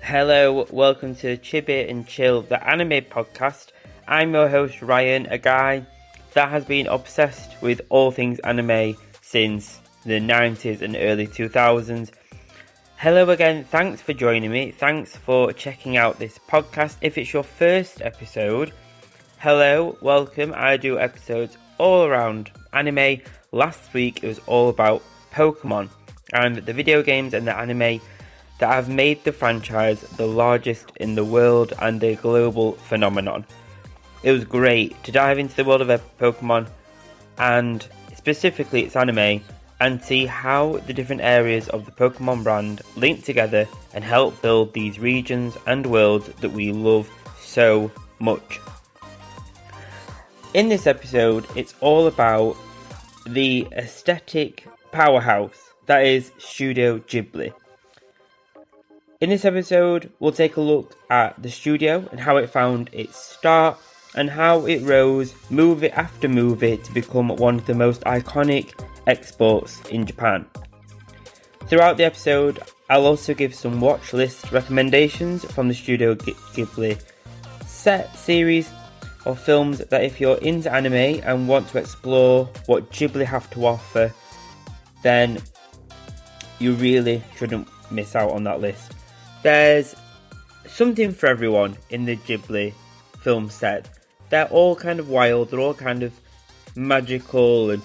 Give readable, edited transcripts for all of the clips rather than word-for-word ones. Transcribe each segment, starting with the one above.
Hello, welcome to Chibi Chill, the anime podcast. I'm your host Ryan, a guy that has been obsessed with all things anime since the 90s and early 2000s. Hello again, thanks for joining me, thanks for checking out this podcast. If it's your first episode, hello, welcome. I do episodes all around anime. Last week it was all about Pokemon and the video games and the anime that have made the franchise the largest in the world and a global phenomenon. It was great to dive into the world of Pokemon and specifically its anime and see how the different areas of the Pokemon brand link together and help build these regions and worlds that we love so much. In this episode, it's all about the aesthetic powerhouse that is Studio Ghibli. In this episode, we'll take a look at the studio and how it found its start and how it rose movie after movie to become one of the most iconic exports in Japan. Throughout the episode, I'll also give some watch list recommendations from the Studio Ghibli set series of films that if you're into anime and want to explore what Ghibli have to offer, then you really shouldn't miss out on that list. There's something for everyone in the Ghibli film set. They're all kind of wild, they're all kind of magical, and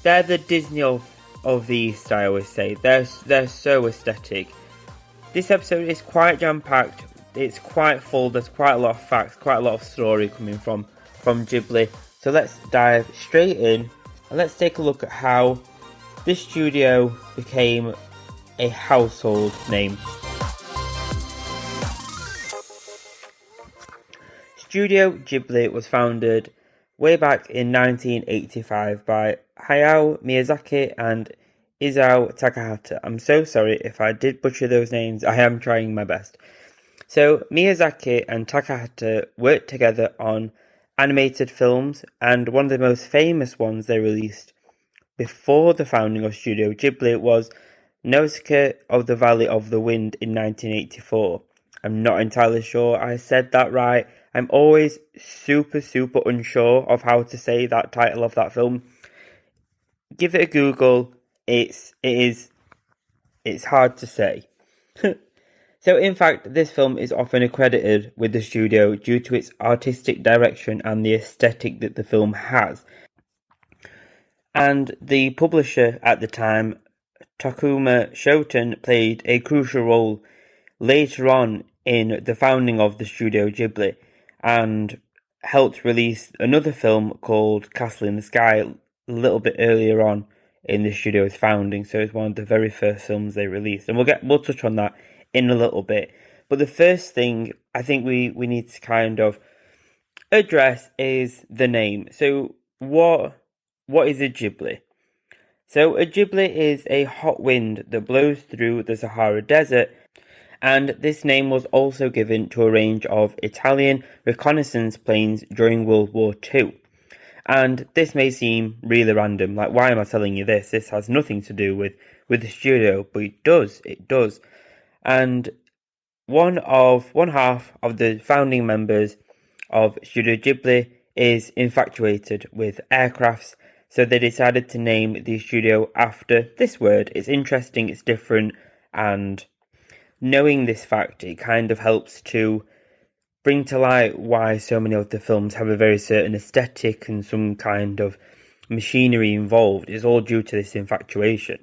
they're the Disney of the East, I always say. They're so aesthetic. This episode is quite jam-packed, it's quite full, there's quite a lot of facts, quite a lot of story coming from Ghibli. So let's dive straight in and let's take a look at how this studio became a household name. Studio Ghibli was founded way back in 1985 by Hayao Miyazaki and Isao Takahata. I'm so sorry if I did butcher those names, I am trying my best. So Miyazaki and Takahata worked together on animated films, and one of the most famous ones they released before the founding of Studio Ghibli was Nausicaa of the Valley of the Wind in 1984. I'm not entirely sure I said that right. I'm always super unsure of how to say that title of that film. Give it a Google. It's hard to say. So in fact, this film is often accredited with the studio due to its artistic direction and the aesthetic that the film has. And the publisher at the time, Takuma Shoten, played a crucial role later on in the founding of the Studio Ghibli and helped release another film called Castle in the Sky a little bit earlier on in the studio's founding. So it's one of the very first films they released, and we'll touch on that in a little bit. But the first thing I think we need to kind of address is the name. So what is a Ghibli? So a Ghibli is a hot wind that blows through the Sahara Desert, and this name was also given to a range of Italian reconnaissance planes during World War II. And this may seem really random, like why am I telling you this? This has nothing to do with the studio, but it does. And one half of the founding members of Studio Ghibli is infatuated with aircrafts, so they decided to name the studio after this word. It's interesting, it's different, and knowing this fact, it kind of helps to bring to light why so many of the films have a very certain aesthetic and some kind of machinery involved. It's all due to this infatuation.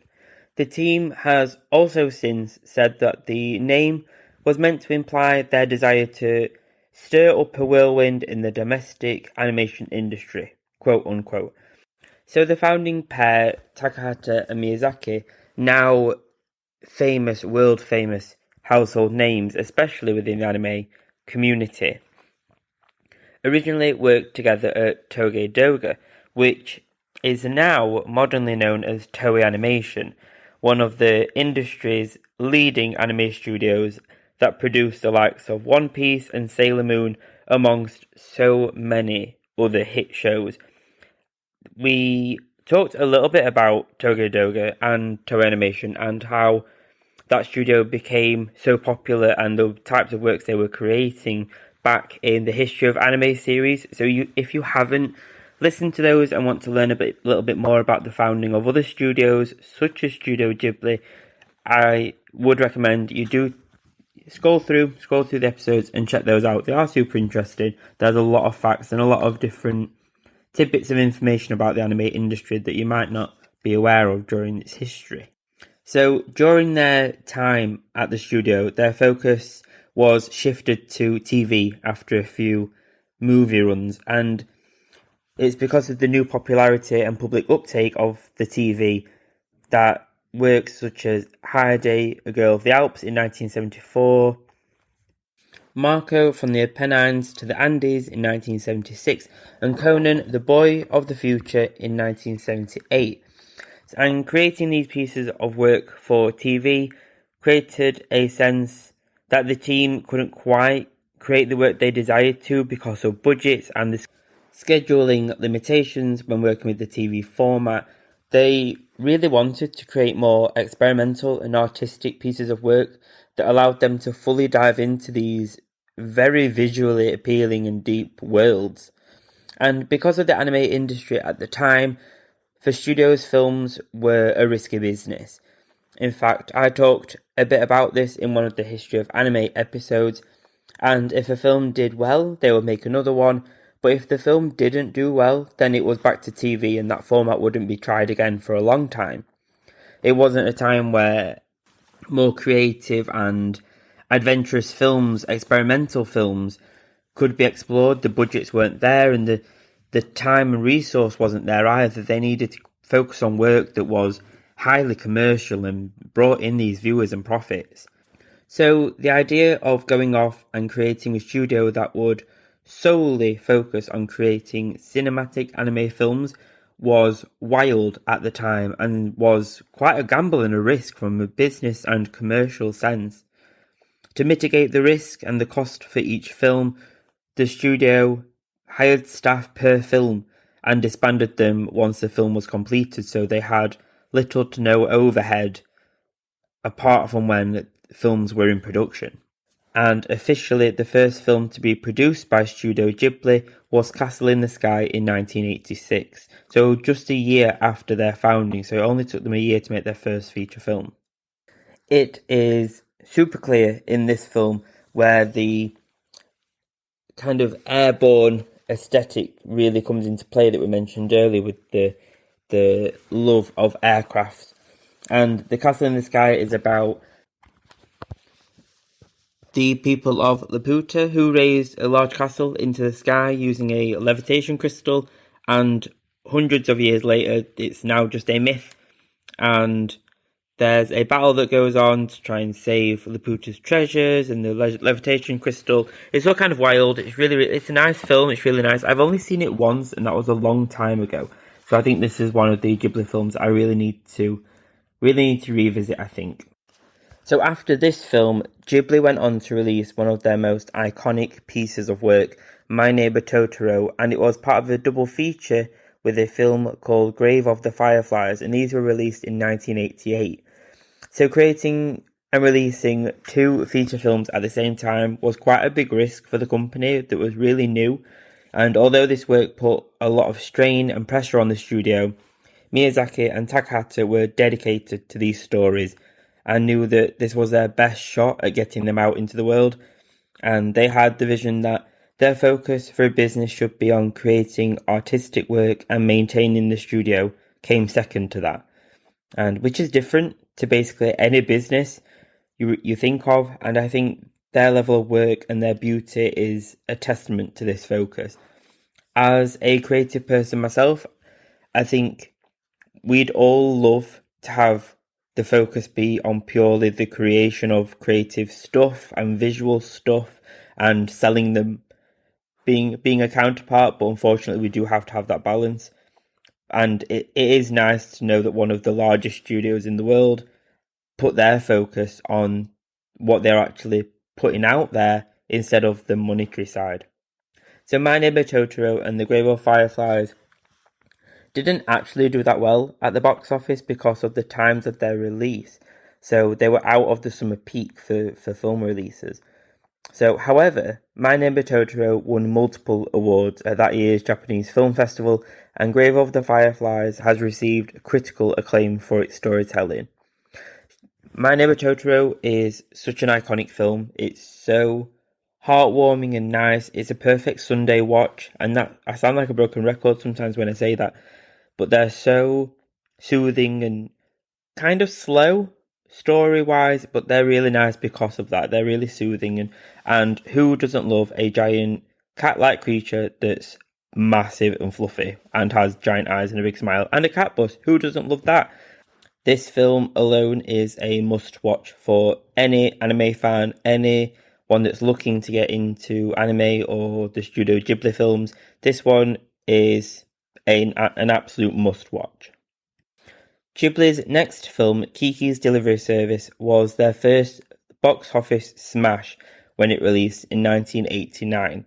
The team has also since said that the name was meant to imply their desire to stir up a whirlwind in the domestic animation industry, quote unquote. So the founding pair, Takahata and Miyazaki, now world famous household names, especially within the anime community, originally worked together at Toei Doga, which is now modernly known as Toei Animation, one of the industry's leading anime studios that produced the likes of One Piece and Sailor Moon, amongst so many other hit shows. We talked a little bit about Toga and Toei Animation and how that studio became so popular and the types of works they were creating back in the history of anime series. So if you haven't listened to those and want to learn a little bit more about the founding of other studios such as Studio Ghibli, I would recommend you do scroll through the episodes and check those out. They are super interesting. There's a lot of facts and a lot of different tidbits of information about the anime industry that you might not be aware of during its history. So during their time at the studio, their focus was shifted to TV after a few movie runs, and it's because of the new popularity and public uptake of the TV that works such as Heidi, A Girl of the Alps in 1974, Marco from the Apennines to the Andes in 1976, and Conan, the Boy of the Future in 1978. And creating these pieces of work for TV created a sense that the team couldn't quite create the work they desired to because of budgets and the scheduling limitations when working with the TV format. They really wanted to create more experimental and artistic pieces of work that allowed them to fully dive into these very visually appealing and deep worlds. And because of the anime industry at the time, for studios, films were a risky business. In fact, I talked a bit about this in one of the History of Anime episodes, and if a film did well, they would make another one, but if the film didn't do well, then it was back to TV and that format wouldn't be tried again for a long time. It wasn't a time where more creative and adventurous films, experimental films, could be explored. The budgets weren't there and the time and resource wasn't there either. They needed to focus on work that was highly commercial and brought in these viewers and profits. So the idea of going off and creating a studio that would solely focus on creating cinematic anime films was wild at the time and was quite a gamble and a risk from a business and commercial sense. To mitigate the risk and the cost for each film, the studio hired staff per film and disbanded them once the film was completed, so they had little to no overhead apart from when films were in production. And officially, the first film to be produced by Studio Ghibli was Castle in the Sky in 1986, so just a year after their founding, so it only took them a year to make their first feature film. It is super clear in this film where the kind of airborne aesthetic really comes into play that we mentioned earlier with the love of aircraft. And the Castle in the Sky is about the people of Laputa who raised a large castle into the sky using a levitation crystal, and hundreds of years later it's now just a myth, and there's a battle that goes on to try and save Laputa's treasures and the levitation crystal. It's all kind of wild. It's a nice film. It's really nice. I've only seen it once, and that was a long time ago. So I think this is one of the Ghibli films I really need to revisit, I think. So after this film, Ghibli went on to release one of their most iconic pieces of work, My Neighbor Totoro, and it was part of a double feature with a film called Grave of the Fireflies, and these were released in 1988. So creating and releasing two feature films at the same time was quite a big risk for the company that was really new, and although this work put a lot of strain and pressure on the studio, Miyazaki and Takahata were dedicated to these stories and knew that this was their best shot at getting them out into the world, and they had the vision that their focus for a business should be on creating artistic work, and maintaining the studio came second to that, and which is different to basically any business you think of, and I think their level of work and their beauty is a testament to this focus. As a creative person myself, I think we'd all love to have the focus be on purely the creation of creative stuff and visual stuff and selling them, being a counterpart, but unfortunately we do have to have that balance. And it is nice to know that one of the largest studios in the world put their focus on what they're actually putting out there instead of the monetary side. So My Neighbor Totoro and The Grave of Fireflies didn't actually do that well at the box office because of the times of their release. So they were out of the summer peak for film releases. So, however, My Neighbor Totoro won multiple awards at that year's Japanese Film Festival, and Grave of the Fireflies has received critical acclaim for its storytelling. My Neighbor Totoro is such an iconic film. It's so heartwarming and nice. It's a perfect Sunday watch, and that I sound like a broken record sometimes when I say that, but they're so soothing and kind of slow story-wise, but they're really nice because of that. They're really soothing, and who doesn't love a giant cat-like creature that's massive and fluffy and has giant eyes and a big smile and a cat bus? Who doesn't love that? This film alone is a must-watch for any anime fan, anyone that's looking to get into anime or the Studio Ghibli films. This one is an absolute must-watch. Ghibli's next film, Kiki's Delivery Service, was their first box office smash when it released in 1989.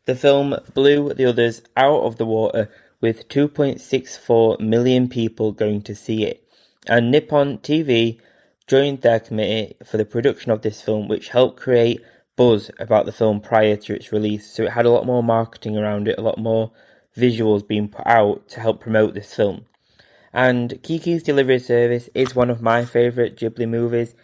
The film blew the others out of the water with 2.64 million people going to see it, and Nippon TV joined their committee for the production of this film, which helped create buzz about the film prior to its release. So it had a lot more marketing around it, a lot more visuals being put out to help promote this film. And Kiki's Delivery Service is one of my favourite Ghibli movies.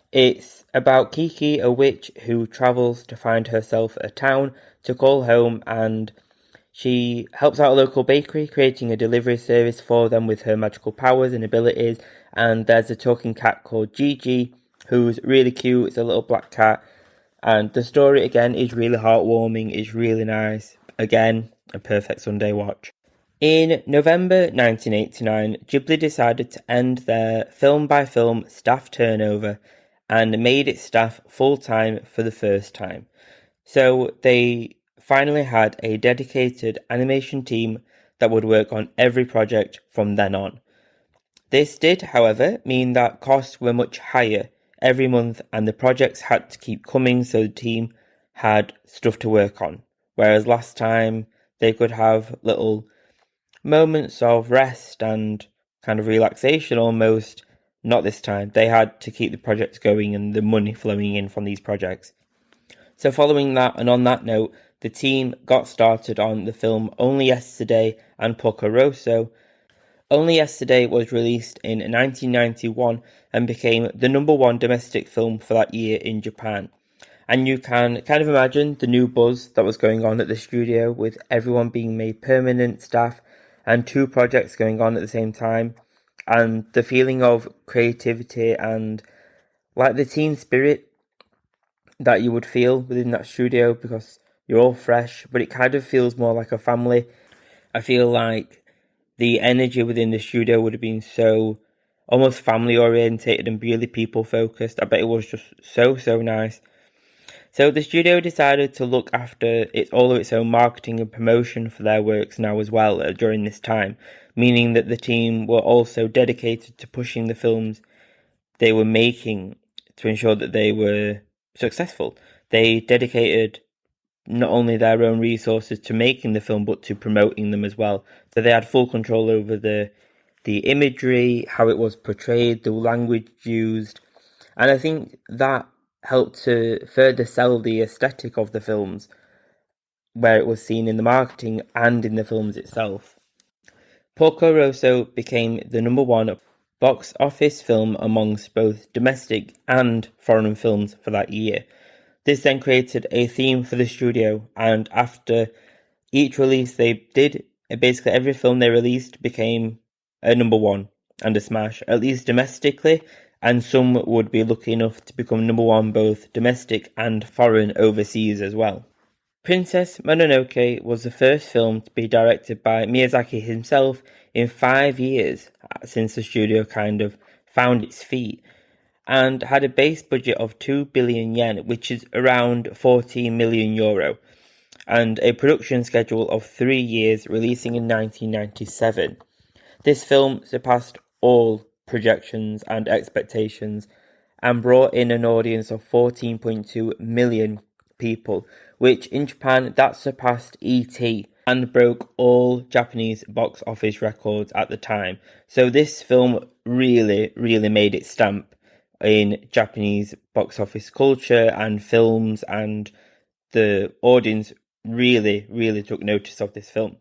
It's about Kiki, a witch who travels to find herself a town to call home, and she helps out a local bakery, creating a delivery service for them with her magical powers and abilities. And there's a talking cat called Gigi, who's really cute. It's a little black cat. And the story, again, is really heartwarming. It's really nice. Again, a perfect Sunday watch. In November 1989, Ghibli decided to end their film-by-film staff turnover and made its staff full-time for the first time. So they finally had a dedicated animation team that would work on every project from then on. This did, however, mean that costs were much higher every month and the projects had to keep coming, so the team had stuff to work on. Whereas last time they could have little moments of rest and kind of relaxation almost. Not this time. They had to keep the projects going and the money flowing in from these projects. So following that, and on that note, the team got started on the film Only Yesterday and Porco Rosso. Only Yesterday was released in 1991 and became the #1 domestic film for that year in Japan. And you can kind of imagine the new buzz that was going on at the studio with everyone being made permanent staff and 2 projects going on at the same time. And the feeling of creativity and like the teen spirit that you would feel within that studio, because you're all fresh, but it kind of feels more like a family. I feel like the energy within the studio would have been so almost family orientated and really people focused. I bet it was just so nice. So the studio decided to look after all of its own marketing and promotion for their works now as well during this time, meaning that the team were also dedicated to pushing the films they were making to ensure that they were successful. They dedicated not only their own resources to making the film, but to promoting them as well. So they had full control over the imagery, how it was portrayed, the language used. And I think that helped to further sell the aesthetic of the films, where it was seen in the marketing and in the films itself. Porco Rosso became the #1 box office film amongst both domestic and foreign films for that year. This then created a theme for the studio, and after each release they did, basically every film they released became a #1 and a smash, at least domestically, and some would be lucky enough to become #1 both domestic and foreign overseas as well. Princess Mononoke was the first film to be directed by Miyazaki himself in 5 years since the studio kind of found its feet, and had a base budget of 2 billion yen, which is around 14 million euro, and a production schedule of 3 years, releasing in 1997. This film surpassed all projections and expectations, and brought in an audience of 14.2 million people, which in Japan that surpassed E.T. and broke all Japanese box office records at the time. So this film really made its stamp in Japanese box office culture and films, and the audience really took notice of this film.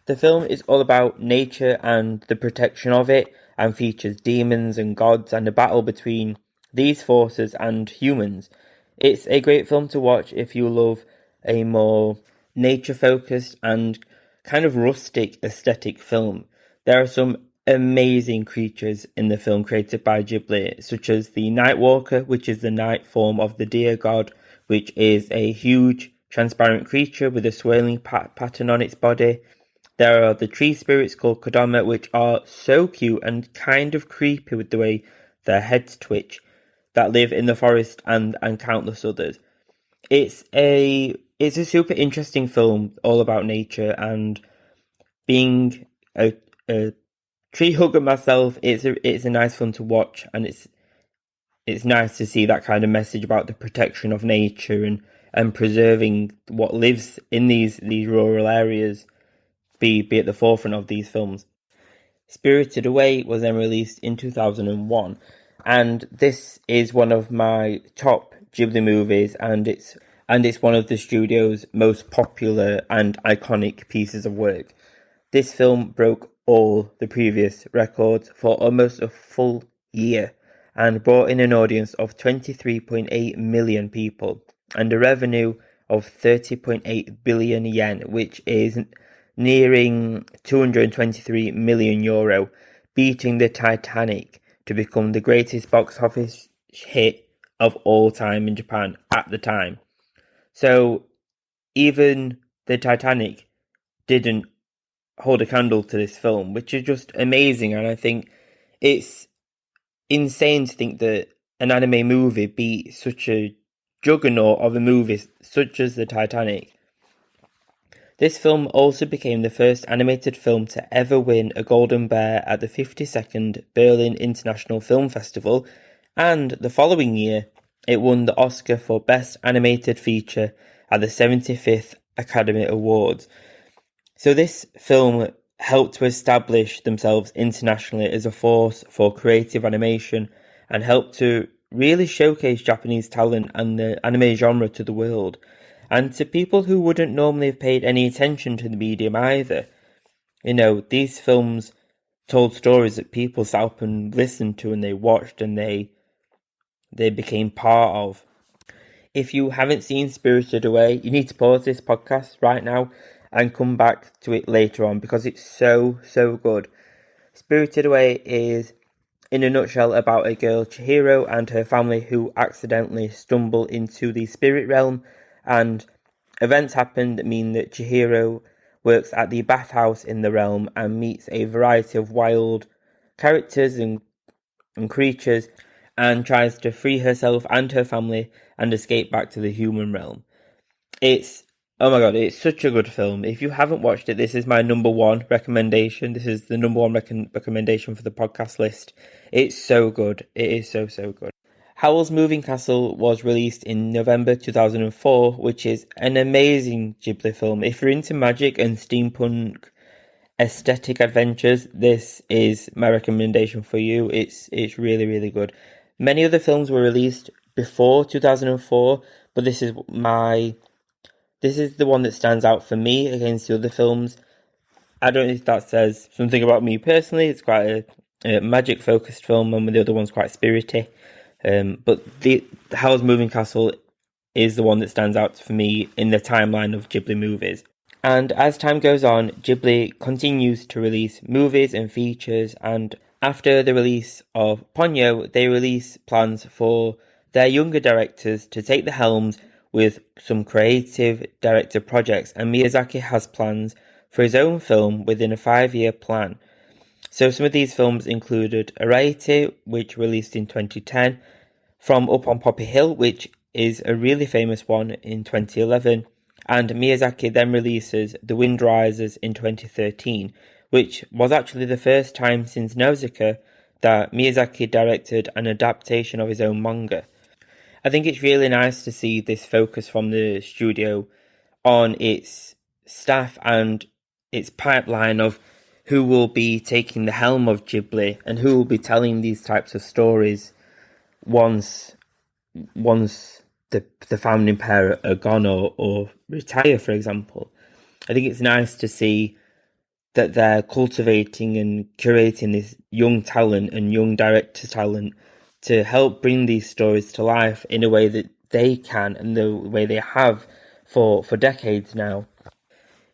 The film is all about nature and the protection of it, and features demons and gods and a battle between these forces and humans. It's a great film to watch if you love a more nature-focused and kind of rustic aesthetic film. There are some amazing creatures in the film created by Ghibli, such as the Nightwalker, which is the night form of the deer god, which is a huge transparent creature with a swirling pattern on its body. There are the tree spirits called Kodama, which are so cute and kind of creepy with the way their heads twitch, that live in the forest, and countless others. It's a super interesting film all about nature, and being a tree hugger myself, it's a nice film to watch, and it's nice to see that kind of message about the protection of nature and preserving what lives in these rural areas be at the forefront of these films. Spirited Away was then released in 2001, and this is one of my top Ghibli movies, and it's one of the studio's most popular and iconic pieces of work. This film broke all the previous records for almost a full year and brought in an audience of 23.8 million people and a revenue of 30.8 billion yen, which is nearing 223 million euro, beating the Titanic to become the greatest box office hit of all time in Japan at the time. So even the Titanic didn't hold a candle to this film, which is just amazing. And I think it's insane to think that an anime movie beat such a juggernaut of a movie such as the Titanic. This film also became the first animated film to ever win a Golden Bear at the 52nd Berlin International Film Festival, and the following year it won the Oscar for Best Animated Feature at the 75th Academy Awards. So this film helped to establish themselves internationally as a force for creative animation and helped to really showcase Japanese talent and the anime genre to the world, and to people who wouldn't normally have paid any attention to the medium either. You know, these films told stories that people sat up and listened to, and they watched, and they became part of. If you haven't seen Spirited Away, you need to pause this podcast right now and come back to it later on, because it's so good. Spirited Away is, in a nutshell, about a girl, Chihiro, and her family who accidentally stumble into the spirit realm, and events happen that mean that Chihiro works at the bathhouse in the realm and meets a variety of wild characters and creatures, and tries to free herself and her family and escape back to the human realm. Oh my god, it's such a good film. If you haven't watched it, this is my number one recommendation. This is the number one recommendation for the podcast list. It's so good. It is so good. Howl's Moving Castle was released in November 2004, which is an amazing Ghibli film. If you're into magic and steampunk aesthetic adventures, this is my recommendation for you. It's really good. Many other films were released before 2004, but this is the one that stands out for me against the other films. I don't know if that says something about me personally. It's quite a magic-focused film, and the other one's quite spirity. But the Howl's Moving Castle is the one that stands out for me in the timeline of Ghibli movies. And as time goes on, Ghibli continues to release movies and features, and after the release of Ponyo, they release plans for their younger directors to take the helms with some creative director projects, and Miyazaki has plans for his own film within a 5-year plan. So some of these films included Arete, which released in 2010, From Up on Poppy Hill, which is a really famous one, in 2011, and Miyazaki then releases The Wind Rises in 2013, which was actually the first time since Nausicaa that Miyazaki directed an adaptation of his own manga. I think it's really nice to see this focus from the studio on its staff and its pipeline of who will be taking the helm of Ghibli and who will be telling these types of stories once the founding pair are gone or retire, for example. I think it's nice to see that they're cultivating and curating this young talent and young director talent to help bring these stories to life in a way that they can and the way they have for decades now.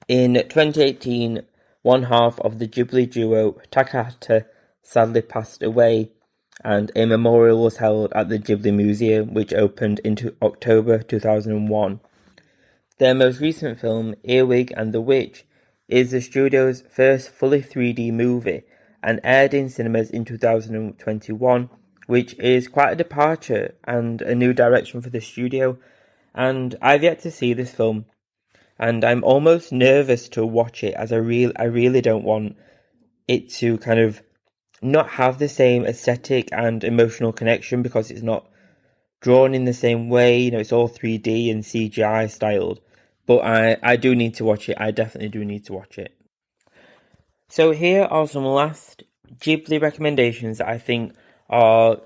In 2018, one half of the Ghibli duo, Takahata, sadly passed away, and a memorial was held at the Ghibli Museum, which opened in October 2001. Their most recent film, Earwig and the Witch, is the studio's first fully 3D movie and aired in cinemas in 2021, which is quite a departure and a new direction for the studio. And I've yet to see this film, and I'm almost nervous to watch it, as I really don't want it to kind of not have the same aesthetic and emotional connection because it's not drawn in the same way. You know, it's all 3D and CGI styled. But I do need to watch it. I definitely do need to watch it. So here are some last Ghibli recommendations that I think aren't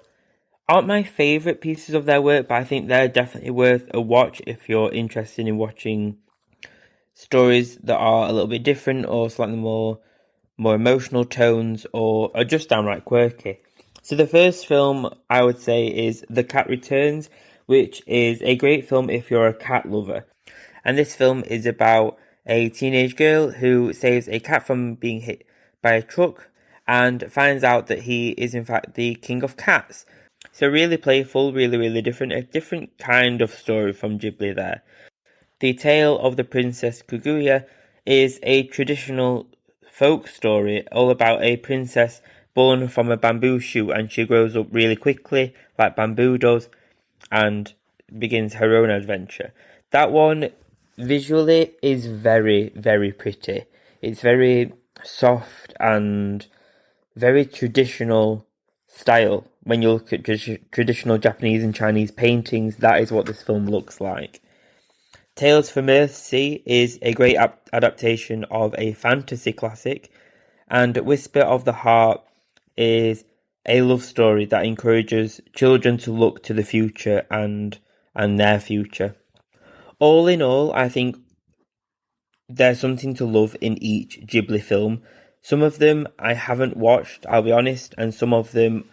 my favourite pieces of their work, but I think they're definitely worth a watch if you're interested in watching stories that are a little bit different or slightly more emotional tones or are just downright quirky. So the first film I would say is The Cat Returns, which is a great film if you're a cat lover. And this film is about a teenage girl who saves a cat from being hit by a truck and finds out that he is in fact the king of cats. So really playful, really different, a different kind of story from Ghibli there. The Tale of the Princess Kaguya is a traditional folk story all about a princess born from a bamboo shoot, and she grows up really quickly, like bamboo does, and begins her own adventure. That one visually is very pretty. It's very soft and very traditional style. When you look at traditional Japanese and Chinese paintings, that is what this film looks like. Tales from Earthsea is a great adaptation of a fantasy classic, and Whisper of the Heart is a love story that encourages children to look to the future and their future. All in all, I think there's something to love in each Ghibli film. Some of them I haven't watched, I'll be honest, and some of them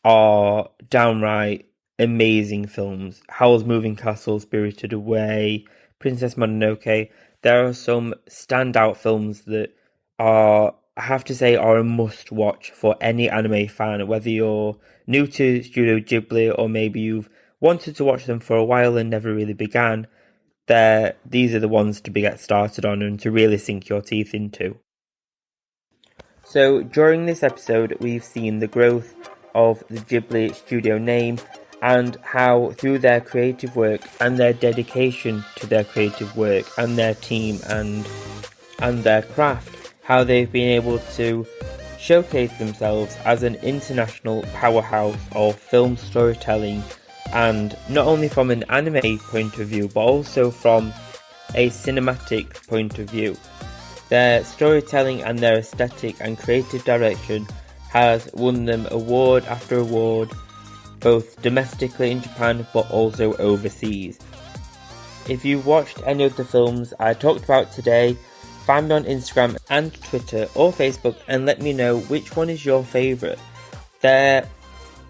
are downright amazing films. Howl's Moving Castle, Spirited Away, Princess Mononoke. There are some standout films that I have to say, are a must-watch for any anime fan, whether you're new to Studio Ghibli or maybe you've wanted to watch them for a while and never really began. These are the ones to get started on and to really sink your teeth into. So during this episode, we've seen the growth of the Ghibli studio name and how through their creative work and their dedication to their creative work and their team and their craft, how they've been able to showcase themselves as an international powerhouse of film storytelling, and not only from an anime point of view but also from a cinematic point of view. Their storytelling and their aesthetic and creative direction has won them award after award, both domestically in Japan but also overseas. If you've watched any of the films I talked about today, find me on Instagram and Twitter or Facebook and let me know which one is your favourite. There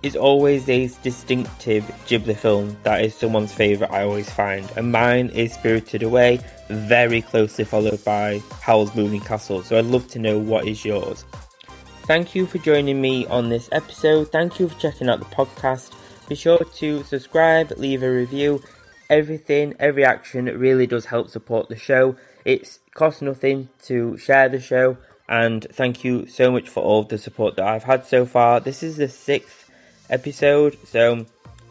is always a distinctive Ghibli film that is someone's favourite, I always find, and mine is Spirited Away, very closely followed by Howl's Moving Castle, so I'd love to know what is yours. Thank you for joining me on this episode. Thank you for checking out the podcast. Be sure to subscribe, leave a review. Every action really does help support the show. It costs nothing to share the show, and thank you so much for all the support that I've had so far. This is the 6th episode, so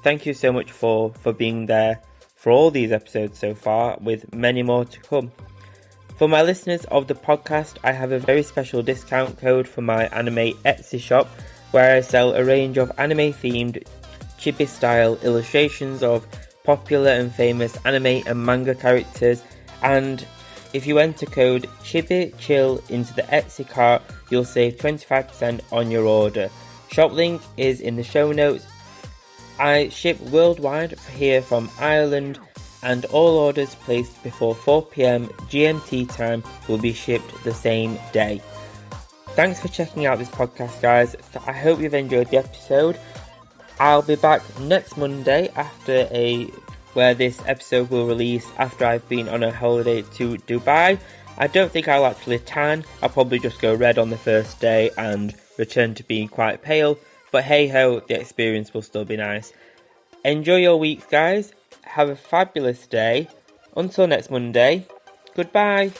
thank you so much for being there for all these episodes so far, with many more to come. For my listeners of the podcast, I have a very special discount code for my anime Etsy shop, where I sell a range of anime-themed chibi-style illustrations of popular and famous anime and manga characters, and if you enter code Chibi Chill into the Etsy cart, you'll save 25% on your order. Shop link is in the show notes. I ship worldwide here from Ireland, and all orders placed before 4 PM GMT time will be shipped the same day. Thanks for checking out this podcast, guys. I hope you've enjoyed the episode. I'll be back next Monday where this episode will release after I've been on a holiday to Dubai. I don't think I'll actually tan. I'll probably just go red on the first day and return to being quite pale. But hey ho, the experience will still be nice. Enjoy your week, guys. Have a fabulous day. Until next Monday, goodbye.